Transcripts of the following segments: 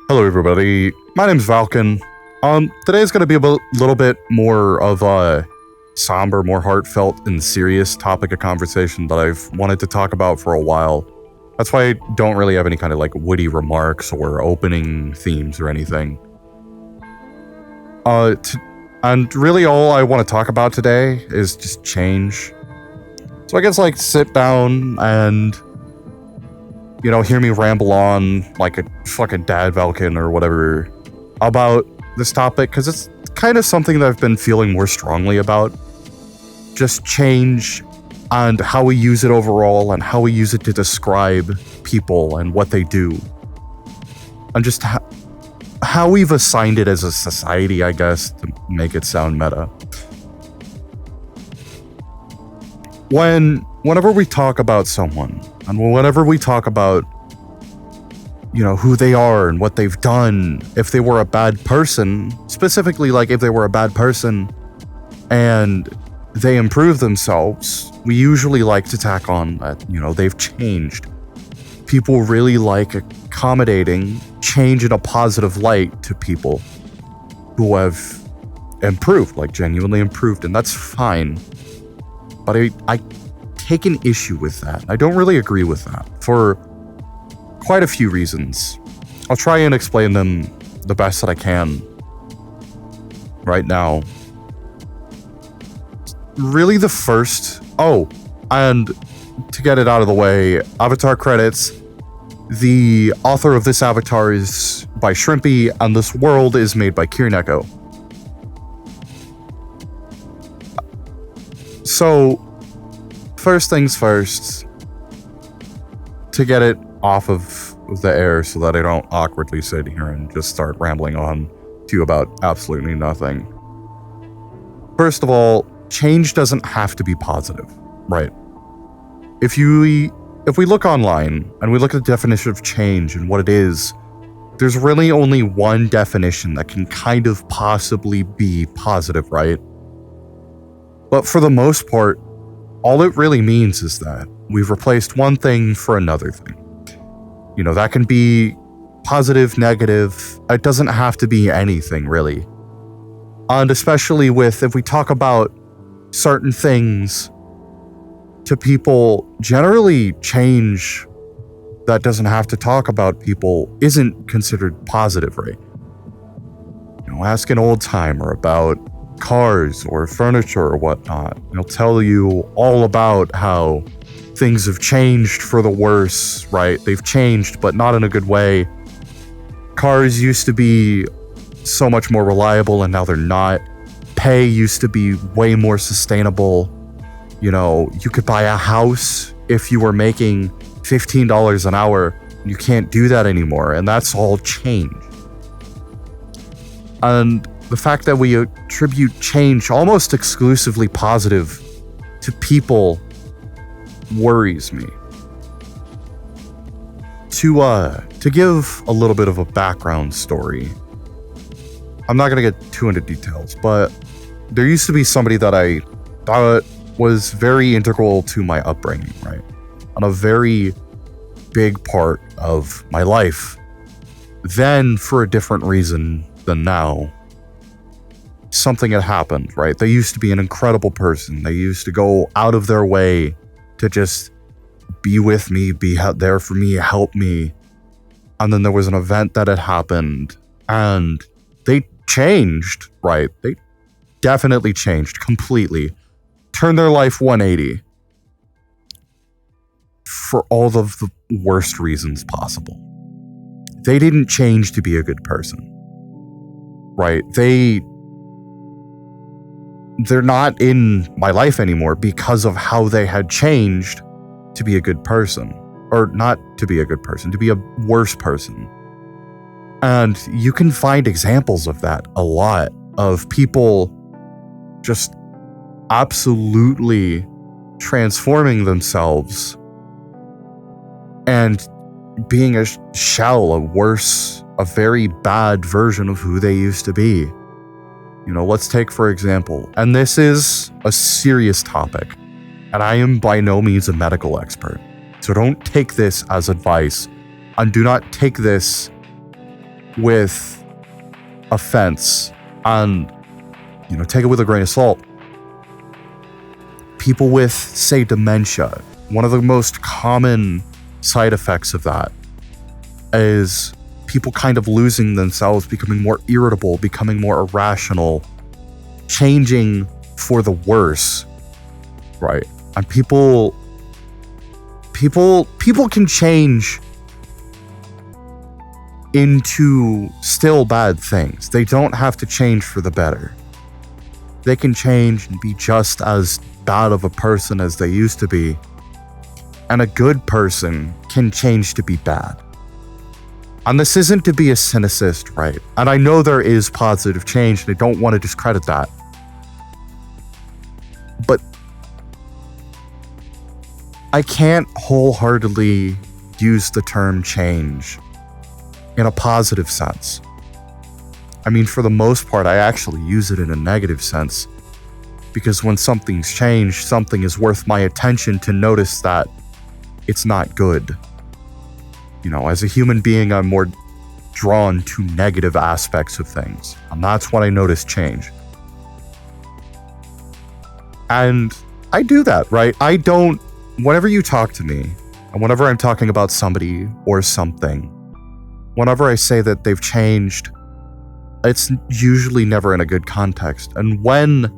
Hello everybody, my name's Valken. Today's gonna be a little bit more of a somber, more heartfelt and serious topic of conversation that I've wanted to talk about for a while. That's why I don't really have any kind of like witty remarks or opening themes or anything. And really all I want to talk about today is just change. So I guess like sit down and hear me ramble on like a fucking dad Valken or whatever about this topic, because it's kind of something that I've been feeling more strongly about. Just change and how we use it overall and how we use it to describe people and what they do. And just how we've assigned it as a society, I guess, to make it sound meta. Whenever we talk about someone, and whenever we talk about, who they are and what they've done, if they were a bad person, specifically like if they were a bad person and they improve themselves, we usually like to tack on that, they've changed. People really like accommodating change in a positive light to people who have improved, like genuinely improved, and that's fine. But I take an issue with that. I don't really agree with that for quite a few reasons. I'll try and explain them the best that I can right now. Really the first... Oh, and to get it out of the way, Avatar credits. The author of this avatar is by Shrimpy, and this world is made by Kirineko. So, first things first, to get it off of the air so that I don't awkwardly sit here and just start rambling on to you about absolutely nothing. First of all, change doesn't have to be positive, right? If we look online and we look at the definition of change and what it is, there's really only one definition that can kind of possibly be positive, right? But for the most part, all it really means is that we've replaced one thing for another thing. That can be positive, negative. It doesn't have to be anything, really. And especially if we talk about certain things to people, generally change that doesn't have to talk about people isn't considered positive, right? Ask an old timer about cars or furniture or whatnot. They'll tell you all about how things have changed for the worse, right? They've changed, but not in a good way. Cars used to be so much more reliable and now they're not. Pay used to be way more sustainable. You could buy a house if you were making $15 an hour. You can't do that anymore, and that's all change. And the fact that we attribute change almost exclusively positive to people worries me. To give a little bit of a background story, I'm not going to get too into details, but there used to be somebody that I thought was very integral to my upbringing, right? And a very big part of my life. Then, for a different reason than now, something had happened, right? They used to be an incredible person. They used to go out of their way to just be with me, be there for me, help me. And then there was an event that had happened and they changed, right? They definitely changed completely. Turned their life 180 for all of the worst reasons possible. They didn't change to be a good person, right? They're not in my life anymore because of how they had changed to be a good person. Or not to be a good person, to be a worse person. And you can find examples of that a lot, of people just absolutely transforming themselves and being a shell, a very bad version of who they used to be. Let's take, for example, and this is a serious topic, and I am by no means a medical expert, so don't take this as advice, and do not take this with offense and, take it with a grain of salt. People with, say, dementia, one of the most common side effects of that is people kind of losing themselves, becoming more irritable, becoming more irrational, changing for the worse, right? And people can change into still bad things. They don't have to change for the better. They can change and be just as bad of a person as they used to be. And a good person can change to be bad. And this isn't to be a cynicist, right? And I know there is positive change, and I don't want to discredit that. But I can't wholeheartedly use the term change in a positive sense. I mean, for the most part, I actually use it in a negative sense. Because when something's changed, something is worth my attention to notice that it's not good. As a human being, I'm more drawn to negative aspects of things. And that's when I notice change. And I do that, right? Whenever you talk to me, and whenever I'm talking about somebody or something, whenever I say that they've changed, it's usually never in a good context. And when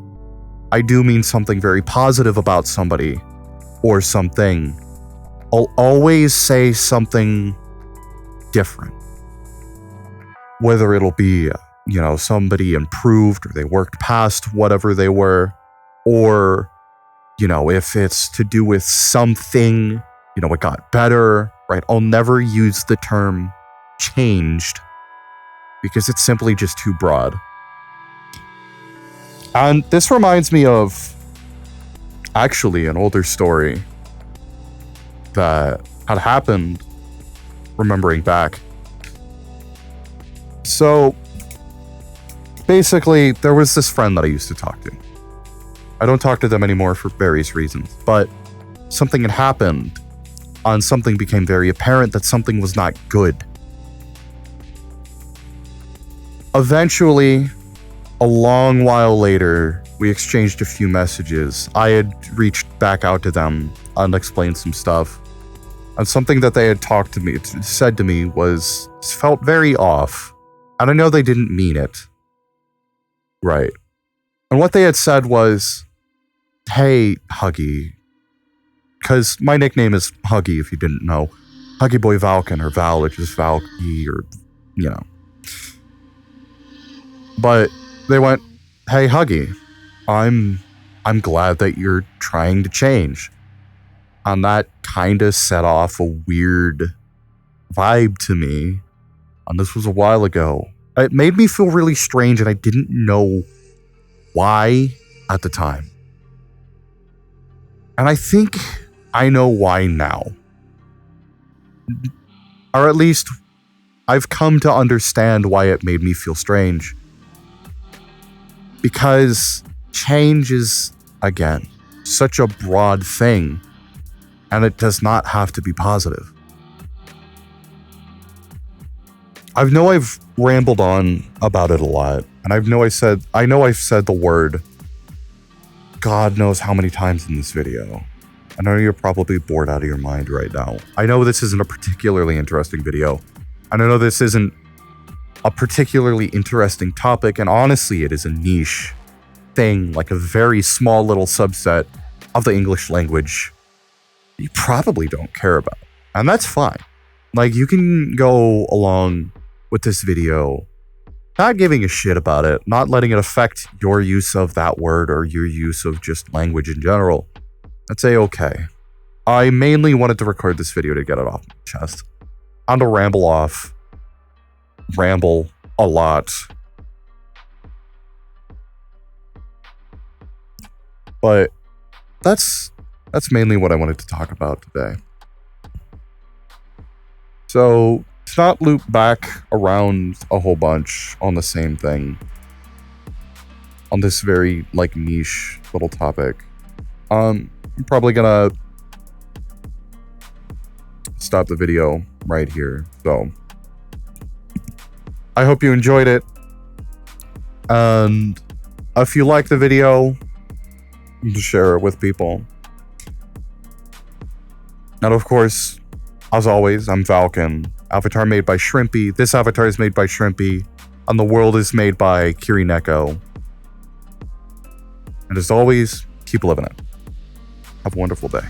I do mean something very positive about somebody or something, I'll always say something different. Whether it'll be, somebody improved or they worked past whatever they were, or, if it's to do with something, it got better, right? I'll never use the term changed because it's simply just too broad. And this reminds me of actually an older story that had happened, remembering back. So basically, there was this friend that I used to talk to. I don't talk to them anymore for various reasons, but something had happened and something became very apparent that something was not good. Eventually, a long while later, we exchanged a few messages. I had reached back out to them and explained some stuff. And something that they had said to me felt very off. And I know they didn't mean it. Right. And what they had said was, "Hey, Huggy," because my nickname is Huggy, if you didn't know. Huggy Boy Valken, or Val, or just Valky, or, But they went, "Hey, Huggy, I'm glad that you're trying to change." And that kind of set off a weird vibe to me. And this was a while ago. It made me feel really strange, and I didn't know why at the time. And I think I know why now. Or at least, I've come to understand why it made me feel strange. Because change is, again, such a broad thing, and it does not have to be positive. I know I've rambled on about it a lot, and I know I've said the word God knows how many times in this video. I know you're probably bored out of your mind right now. I know this isn't a particularly interesting video, and I know this isn't a particularly interesting topic, and honestly, it is a niche thing, like a very small little subset of the English language you probably don't care about. And that's fine. Like, you can go along with this video not giving a shit about it, not letting it affect your use of that word or your use of just language in general. That's A-okay. I mainly wanted to record this video to get it off my chest. And to ramble a lot. But that's mainly what I wanted to talk about today. So, to not loop back around a whole bunch on the same thing, on this very, niche little topic, I'm probably gonna stop the video right here. So, I hope you enjoyed it. And if you like the video, just share it with people. And of course, as always, I'm Falcon. Avatar made by Shrimpy. This avatar is made by Shrimpy. And the world is made by Kirineko. And as always, keep living it. Have a wonderful day.